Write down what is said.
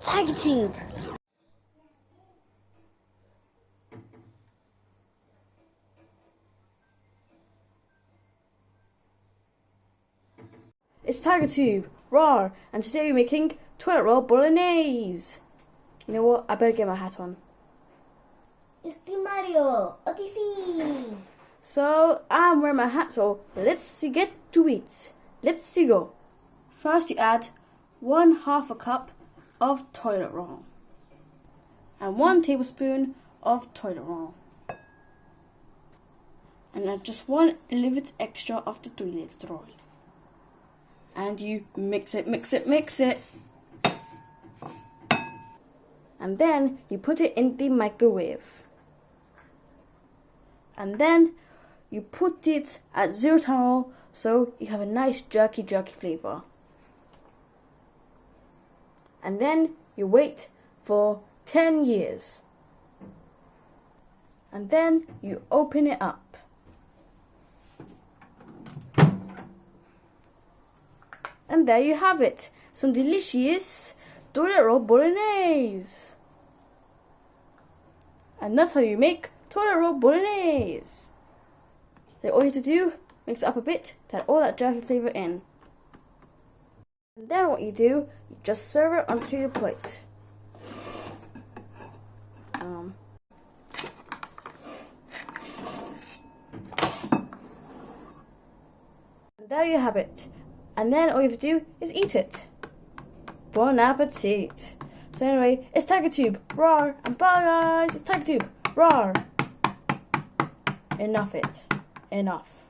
Tiger tube. It's Tiger Tube, roar, and today we're making toilet roll bolognese. You know what? I better get my hat on. It's Mario. OTC. So I'm wearing my hat, so let's get to it. Let's go. First you add 1/2 cup of toilet roll and 1 tablespoon of toilet roll. And add just 1 little bit extra of the toilet roll. And you mix it. And then you put it in the microwave. And then you put it at 0 time so you have a nice jerky flavor. And then you wait for 10 years. And then you open it up. And there you have it, some delicious toilet roll bolognese. And that's how you make toilet roll bolognese. Then all you have to do, mix it up a bit to add all that jerky flavour in. And then what you do, you just serve it onto your plate. And there you have it. And then all you have to do is eat it. Bon appetit. So anyway, it's Tiger Tube, roar, and bye guys, it's Tiger Tube, roar. Enough.